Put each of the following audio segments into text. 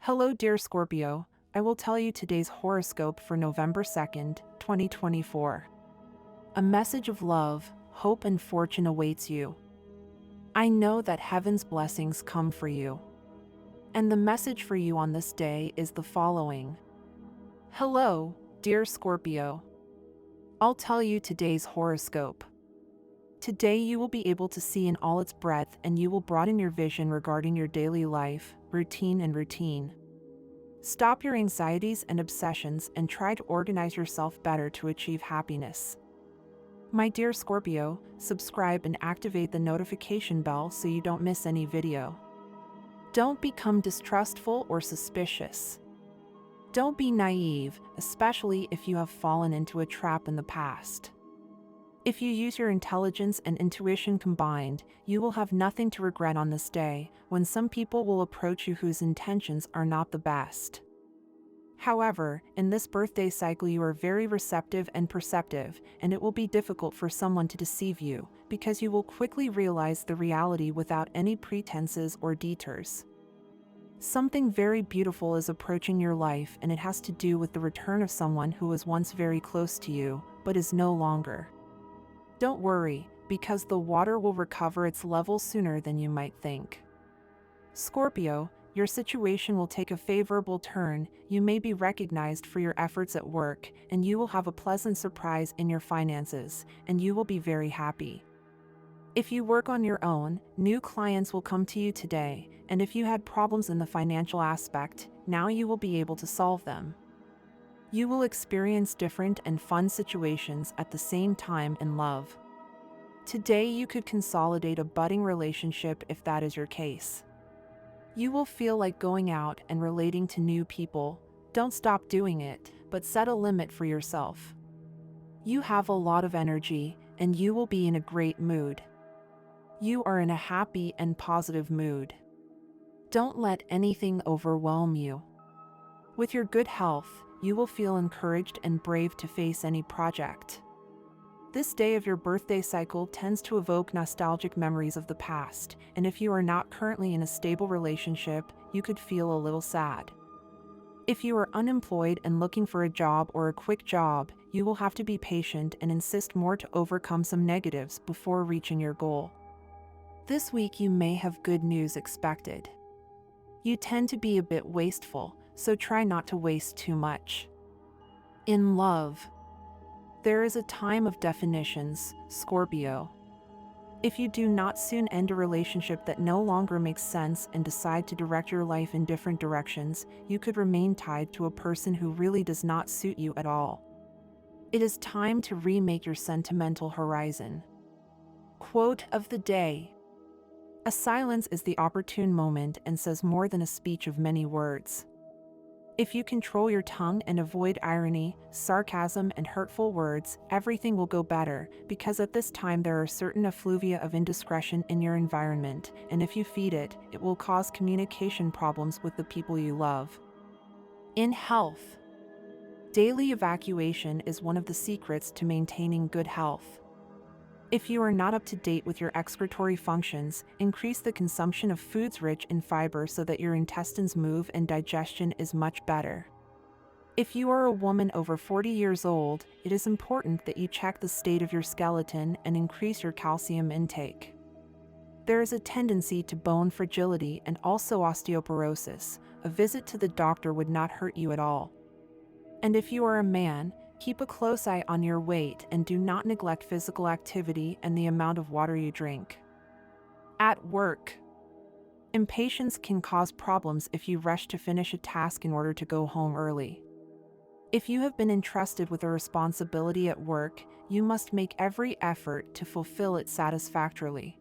Hello, dear Scorpio. I will tell you today's horoscope for November 2nd, 2024. A message of love, hope, and fortune awaits you. I know that heaven's blessings come for you. And the message for you on this day is the following. Hello, dear Scorpio. I'll tell you today's horoscope. Today you will be able to see in all its breadth, and you will broaden your vision regarding your daily life, routine. Stop your anxieties and obsessions and try to organize yourself better to achieve happiness. My dear Scorpio, subscribe and activate the notification bell so you don't miss any video. Don't become distrustful or suspicious. Don't be naive, especially if you have fallen into a trap in the past. If you use your intelligence and intuition combined, you will have nothing to regret on this day, when some people will approach you whose intentions are not the best. However, in this birthday cycle you are very receptive and perceptive, and it will be difficult for someone to deceive you, because you will quickly realize the reality without any pretenses or detours. Something very beautiful is approaching your life, and it has to do with the return of someone who was once very close to you, but is no longer. Don't worry, because the water will recover its level sooner than you might think. Scorpio, your situation will take a favorable turn, you may be recognized for your efforts at work, and you will have a pleasant surprise in your finances, and you will be very happy. If you work on your own, new clients will come to you today, and if you had problems in the financial aspect, now you will be able to solve them. You will experience different and fun situations at the same time in love. Today you could consolidate a budding relationship if that is your case. You will feel like going out and relating to new people. Don't stop doing it, but set a limit for yourself. You have a lot of energy, and you will be in a great mood. You are in a happy and positive mood. Don't let anything overwhelm you. With your good health, you will feel encouraged and brave to face any project. This day of your birthday cycle tends to evoke nostalgic memories of the past, and if you are not currently in a stable relationship, you could feel a little sad. If you are unemployed and looking for a job or a quick job, you will have to be patient and insist more to overcome some negatives before reaching your goal. This week you may have good news expected. You tend to be a bit wasteful, so try not to waste too much. In love, there is a time of definitions, Scorpio. If you do not soon end a relationship that no longer makes sense and decide to direct your life in different directions, you could remain tied to a person who really does not suit you at all. It is time to remake your sentimental horizon. Quote of the day. A silence is the opportune moment and says more than a speech of many words. If you control your tongue and avoid irony, sarcasm, and hurtful words, everything will go better, because at this time there are certain effluvia of indiscretion in your environment, and if you feed it, it will cause communication problems with the people you love. In health, daily evacuation is one of the secrets to maintaining good health. If you are not up to date with your excretory functions, increase the consumption of foods rich in fiber so that your intestines move and digestion is much better. If you are a woman over 40 years old, it is important that you check the state of your skeleton and increase your calcium intake. There is a tendency to bone fragility and also osteoporosis. A visit to the doctor would not hurt you at all. And if you are a man, keep a close eye on your weight and do not neglect physical activity and the amount of water you drink. At work, impatience can cause problems if you rush to finish a task in order to go home early. If you have been entrusted with a responsibility at work, you must make every effort to fulfill it satisfactorily.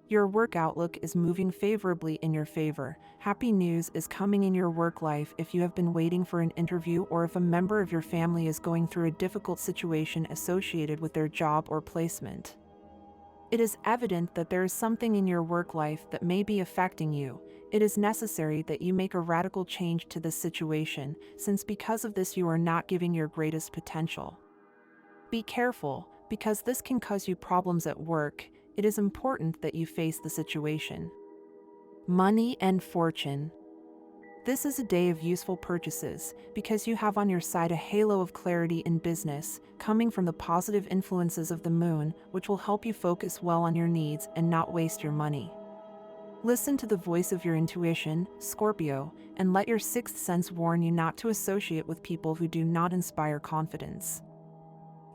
Your work outlook is moving favorably in your favor. Happy news is coming in your work life if you have been waiting for an interview or if a member of your family is going through a difficult situation associated with their job or placement. It is evident that there is something in your work life that may be affecting you. It is necessary that you make a radical change to this situation, since because of this you are not giving your greatest potential. Be careful, because this can cause you problems at work. It is important that you face the situation. Money and fortune. This is a day of useful purchases because you have on your side a halo of clarity in business, coming from the positive influences of the moon, which will help you focus well on your needs and not waste your money. Listen to the voice of your intuition, Scorpio, and let your sixth sense warn you not to associate with people who do not inspire confidence.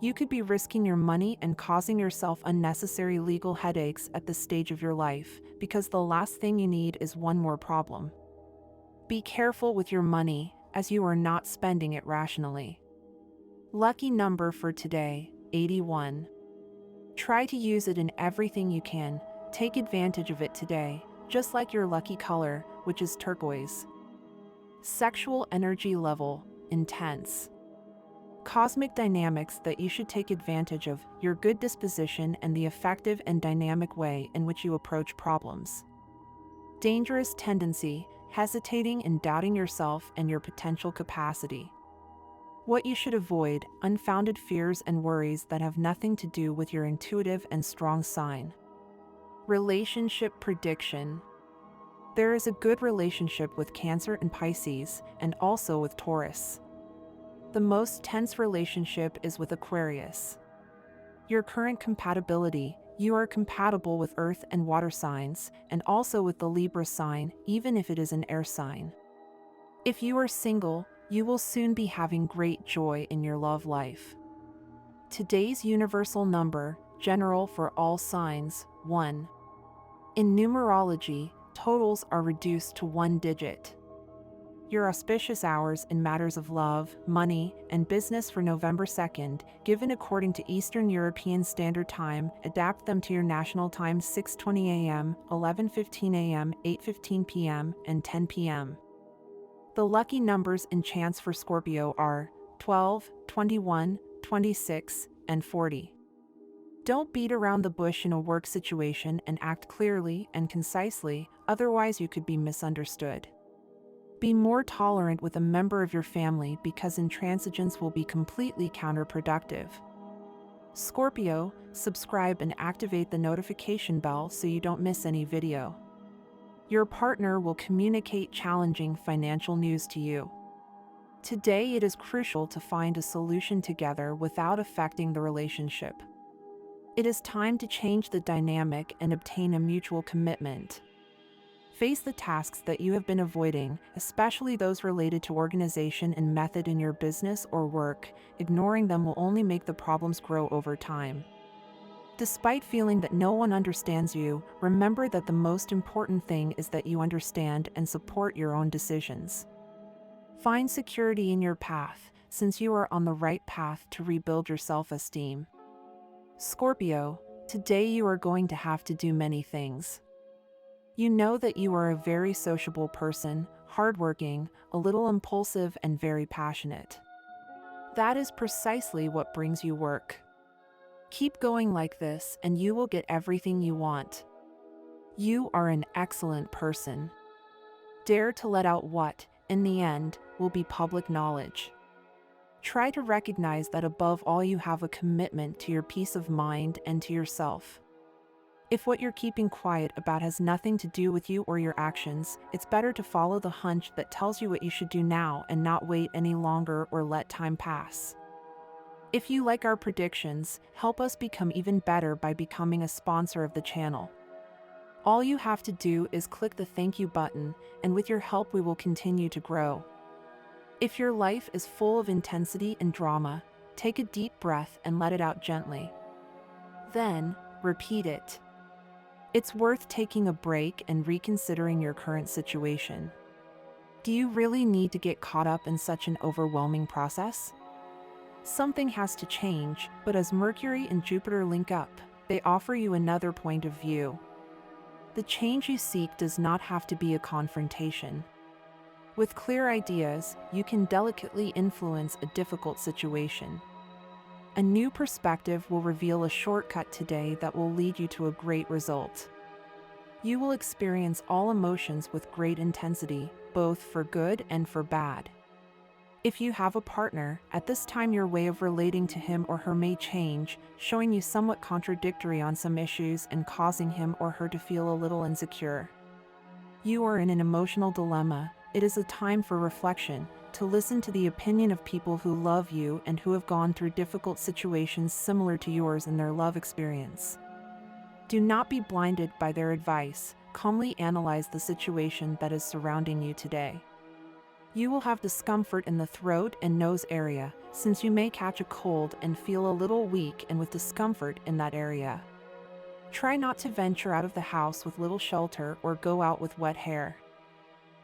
You could be risking your money and causing yourself unnecessary legal headaches at this stage of your life, because the last thing you need is one more problem. Be careful with your money, as you are not spending it rationally. Lucky number for today, 81. Try to use it in everything you can. Take advantage of it today, just like your lucky color, which is turquoise. Sexual energy level, intense. Cosmic dynamics that you should take advantage of, your good disposition and the effective and dynamic way in which you approach problems. Dangerous tendency, hesitating and doubting yourself and your potential capacity. What you should avoid, unfounded fears and worries that have nothing to do with your intuitive and strong sign. Relationship prediction. There is a good relationship with Cancer and Pisces, and also with Taurus. The most tense relationship is with Aquarius. Your current compatibility, you are compatible with Earth and Water signs, and also with the Libra sign, even if it is an air sign. If you are single, you will soon be having great joy in your love life. Today's universal number, general for all signs, 1. In numerology, totals are reduced to one digit. Your auspicious hours in matters of love, money, and business for November 2nd, given according to Eastern European Standard Time, adapt them to your national time 6:20 a.m., 11:15 a.m., 8:15 p.m., and 10 p.m. The lucky numbers and chance for Scorpio are 12, 21, 26, and 40. Don't beat around the bush in a work situation and act clearly and concisely, otherwise you could be misunderstood. Be more tolerant with a member of your family because intransigence will be completely counterproductive. Scorpio, subscribe and activate the notification bell so you don't miss any video. Your partner will communicate challenging financial news to you. Today it is crucial to find a solution together without affecting the relationship. It is time to change the dynamic and obtain a mutual commitment. Face the tasks that you have been avoiding, especially those related to organization and method in your business or work. Ignoring them will only make the problems grow over time. Despite feeling that no one understands you, remember that the most important thing is that you understand and support your own decisions. Find security in your path, since you are on the right path to rebuild your self-esteem. Scorpio, today you are going to have to do many things. You know that you are a very sociable person, hardworking, a little impulsive, and very passionate. That is precisely what brings you work. Keep going like this and you will get everything you want. You are an excellent person. Dare to let out what, in the end, will be public knowledge. Try to recognize that above all you have a commitment to your peace of mind and to yourself. If what you're keeping quiet about has nothing to do with you or your actions, it's better to follow the hunch that tells you what you should do now and not wait any longer or let time pass. If you like our predictions, help us become even better by becoming a sponsor of the channel. All you have to do is click the thank you button, and with your help we will continue to grow. If your life is full of intensity and drama, take a deep breath and let it out gently. Then, repeat it. It's worth taking a break and reconsidering your current situation. Do you really need to get caught up in such an overwhelming process? Something has to change, but as Mercury and Jupiter link up, they offer you another point of view. The change you seek does not have to be a confrontation. With clear ideas, you can delicately influence a difficult situation. A new perspective will reveal a shortcut today that will lead you to a great result. You will experience all emotions with great intensity, both for good and for bad. If you have a partner, at this time your way of relating to him or her may change, showing you somewhat contradictory on some issues and causing him or her to feel a little insecure. You are in an emotional dilemma, it is a time for reflection, to listen to the opinion of people who love you and who have gone through difficult situations similar to yours in their love experience. Do not be blinded by their advice, calmly analyze the situation that is surrounding you today. You will have discomfort in the throat and nose area, since you may catch a cold and feel a little weak and with discomfort in that area. Try not to venture out of the house with little shelter or go out with wet hair.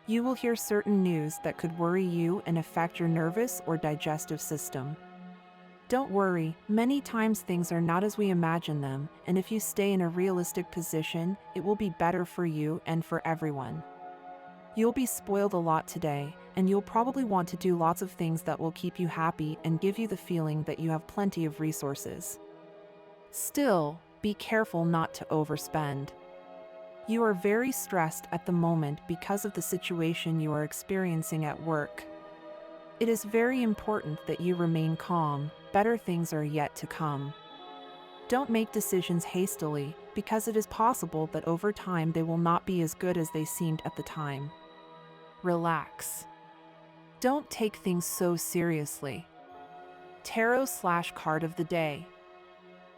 You will hear certain news that could worry you and affect your nervous or digestive system. Don't worry, many times things are not as we imagine them, and if you stay in a realistic position, it will be better for you and for everyone. You'll be spoiled a lot today, and you'll probably want to do lots of things that will keep you happy and give you the feeling that you have plenty of resources. Still, be careful not to overspend. You are very stressed at the moment because of the situation you are experiencing at work. It is very important that you remain calm. Better things are yet to come. Don't make decisions hastily, because it is possible that over time they will not be as good as they seemed at the time. Relax. Don't take things so seriously. Tarot/card of the day.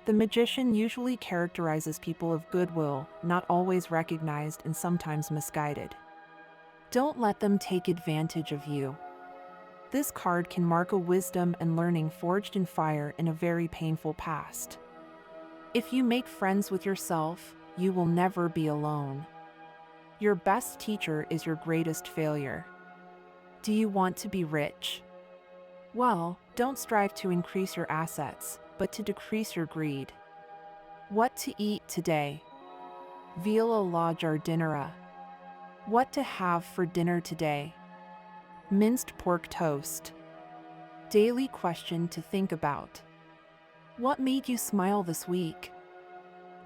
The Magician usually characterizes people of goodwill, not always recognized and sometimes misguided. Don't let them take advantage of you. This card can mark a wisdom and learning forged in fire in a very painful past. If you make friends with yourself, you will never be alone. Your best teacher is your greatest failure. Do you want to be rich? Well, don't strive to increase your assets, but to decrease your greed. What to eat today? Viola la giardiniera. What to have for dinner today? Minced pork toast. Daily question to think about. What made you smile this week?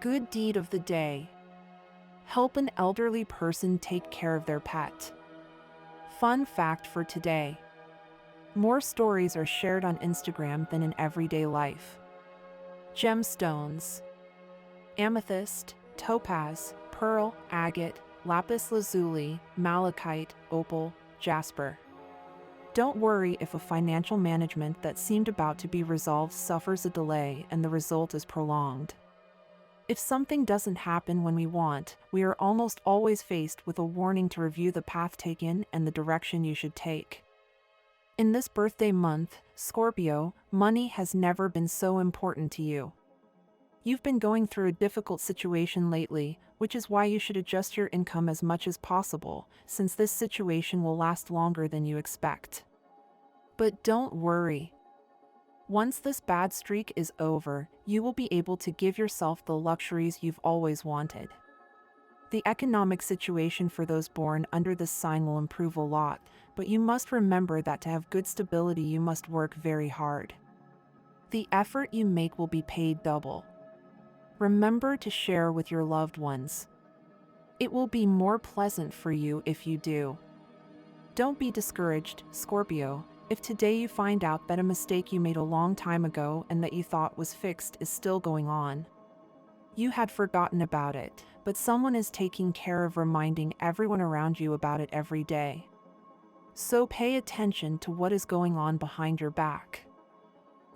Good deed of the day. Help an elderly person take care of their pet. Fun fact for today. More stories are shared on Instagram than in everyday life. Gemstones. Amethyst, topaz, pearl, agate, lapis lazuli, malachite, opal, jasper. Don't worry if a financial management that seemed about to be resolved suffers a delay and the result is prolonged. If something doesn't happen when we want, we are almost always faced with a warning to review the path taken and the direction you should take. In this birthday month, Scorpio, money has never been so important to you. You've been going through a difficult situation lately, which is why you should adjust your income as much as possible, since this situation will last longer than you expect. But don't worry. Once this bad streak is over, you will be able to give yourself the luxuries you've always wanted. The economic situation for those born under this sign will improve a lot, but you must remember that to have good stability you must work very hard. The effort you make will be paid double. Remember to share with your loved ones. It will be more pleasant for you if you do. Don't be discouraged, Scorpio, if today you find out that a mistake you made a long time ago and that you thought was fixed is still going on. You had forgotten about it, but someone is taking care of reminding everyone around you about it every day. So pay attention to what is going on behind your back.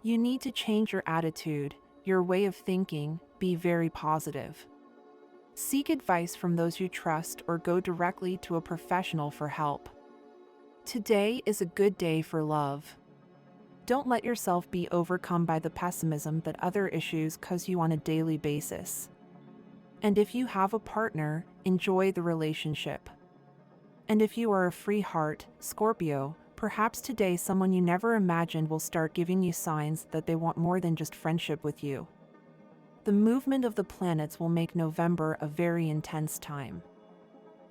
You need to change your attitude, your way of thinking, be very positive. Seek advice from those you trust or go directly to a professional for help. Today is a good day for love. Don't let yourself be overcome by the pessimism that other issues cause you on a daily basis. And if you have a partner, enjoy the relationship. And if you are a free heart, Scorpio, perhaps today someone you never imagined will start giving you signs that they want more than just friendship with you. The movement of the planets will make November a very intense time.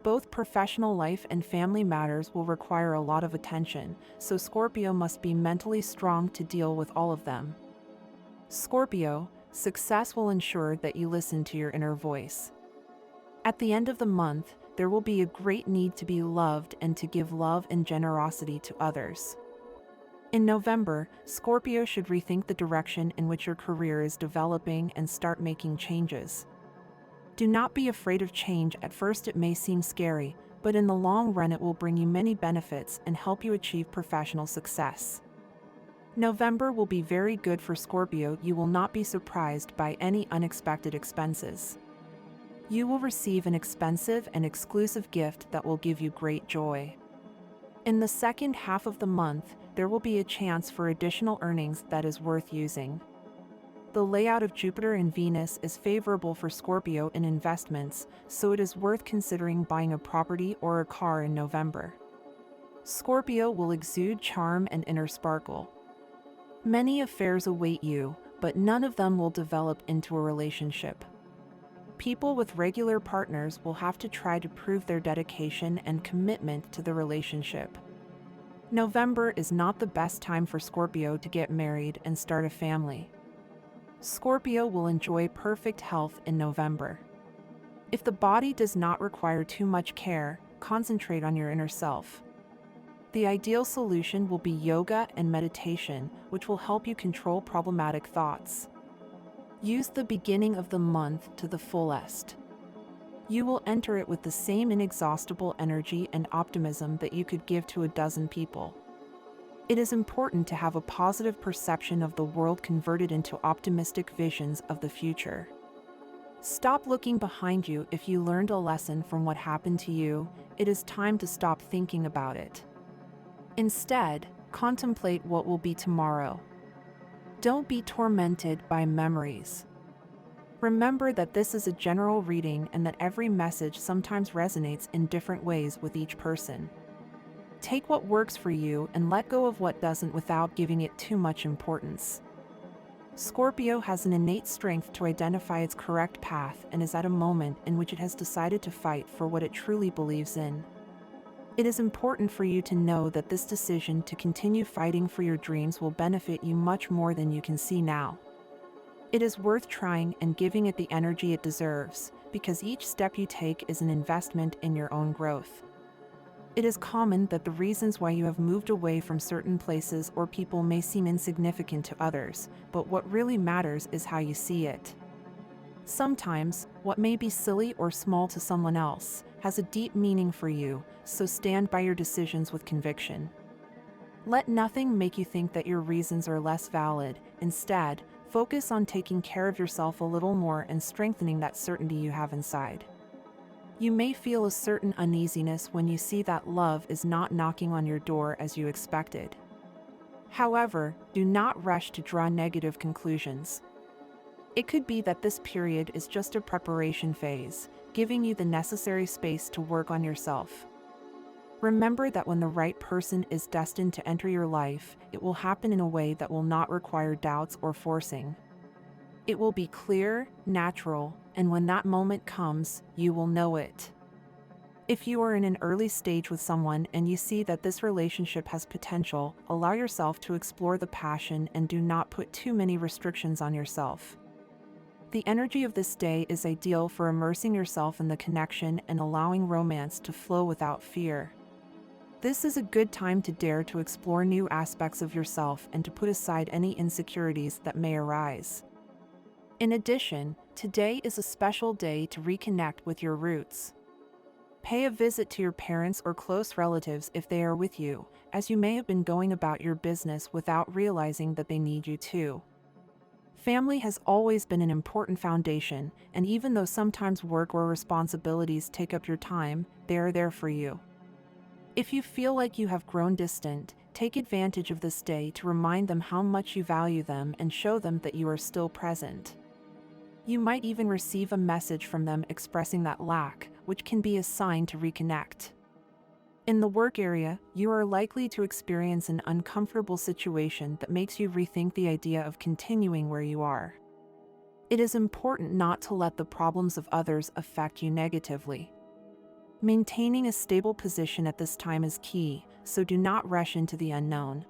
Both professional life and family matters will require a lot of attention, so Scorpio must be mentally strong to deal with all of them. Scorpio, success will ensure that you listen to your inner voice. At the end of the month, there will be a great need to be loved and to give love and generosity to others. In November, Scorpio should rethink the direction in which your career is developing and start making changes. Do not be afraid of change. At first it may seem scary, but in the long run it will bring you many benefits and help you achieve professional success. November will be very good for Scorpio. You will not be surprised by any unexpected expenses. You will receive an expensive and exclusive gift that will give you great joy. In the second half of the month, there will be a chance for additional earnings that is worth using. The layout of Jupiter and Venus is favorable for Scorpio in investments, so it is worth considering buying a property or a car in November. Scorpio will exude charm and inner sparkle. Many affairs await you, but none of them will develop into a relationship. People with regular partners will have to try to prove their dedication and commitment to the relationship. November is not the best time for Scorpio to get married and start a family. Scorpio will enjoy perfect health in November. If the body does not require too much care, concentrate on your inner self. The ideal solution will be yoga and meditation, which will help you control problematic thoughts. Use the beginning of the month to the fullest. You will enter it with the same inexhaustible energy and optimism that you could give to a dozen people. It is important to have a positive perception of the world converted into optimistic visions of the future. Stop looking behind you. If you learned a lesson from what happened to you, it is time to stop thinking about it. Instead, contemplate what will be tomorrow. Don't be tormented by memories. Remember that this is a general reading and that every message sometimes resonates in different ways with each person. Take what works for you and let go of what doesn't without giving it too much importance. Scorpio has an innate strength to identify its correct path and is at a moment in which it has decided to fight for what it truly believes in. It is important for you to know that this decision to continue fighting for your dreams will benefit you much more than you can see now. It is worth trying and giving it the energy it deserves, because each step you take is an investment in your own growth. It is common that the reasons why you have moved away from certain places or people may seem insignificant to others, but what really matters is how you see it. Sometimes, what may be silly or small to someone else has a deep meaning for you, so stand by your decisions with conviction. Let nothing make you think that your reasons are less valid. Instead, focus on taking care of yourself a little more and strengthening that certainty you have inside. You may feel a certain uneasiness when you see that love is not knocking on your door as you expected. However, do not rush to draw negative conclusions. It could be that this period is just a preparation phase, giving you the necessary space to work on yourself. Remember that when the right person is destined to enter your life, it will happen in a way that will not require doubts or forcing. It will be clear, natural, and when that moment comes, you will know it. If you are in an early stage with someone and you see that this relationship has potential, allow yourself to explore the passion and do not put too many restrictions on yourself. The energy of this day is ideal for immersing yourself in the connection and allowing romance to flow without fear. This is a good time to dare to explore new aspects of yourself and to put aside any insecurities that may arise. In addition, today is a special day to reconnect with your roots. Pay a visit to your parents or close relatives if they are with you, as you may have been going about your business without realizing that they need you too. Family has always been an important foundation, and even though sometimes work or responsibilities take up your time, they are there for you. If you feel like you have grown distant, take advantage of this day to remind them how much you value them and show them that you are still present. You might even receive a message from them expressing that lack, which can be a sign to reconnect. In the work area, you are likely to experience an uncomfortable situation that makes you rethink the idea of continuing where you are. It is important not to let the problems of others affect you negatively. Maintaining a stable position at this time is key, so do not rush into the unknown.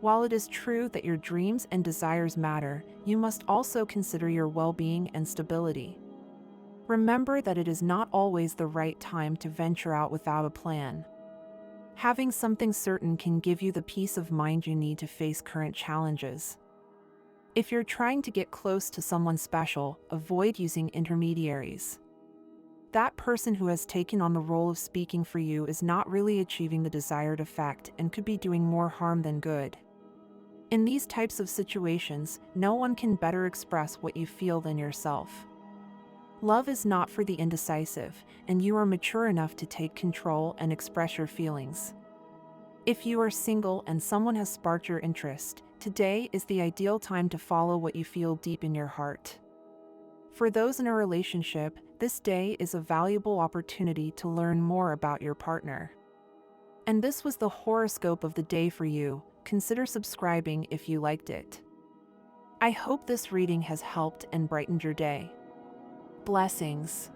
While it is true that your dreams and desires matter, you must also consider your well-being and stability. Remember that it is not always the right time to venture out without a plan. Having something certain can give you the peace of mind you need to face current challenges. If you're trying to get close to someone special, avoid using intermediaries. That person who has taken on the role of speaking for you is not really achieving the desired effect and could be doing more harm than good. In these types of situations, no one can better express what you feel than yourself. Love is not for the indecisive, and you are mature enough to take control and express your feelings. If you are single and someone has sparked your interest, today is the ideal time to follow what you feel deep in your heart. For those in a relationship, this day is a valuable opportunity to learn more about your partner. And this was the horoscope of the day for you. Consider subscribing if you liked it. I hope this reading has helped and brightened your day. Blessings.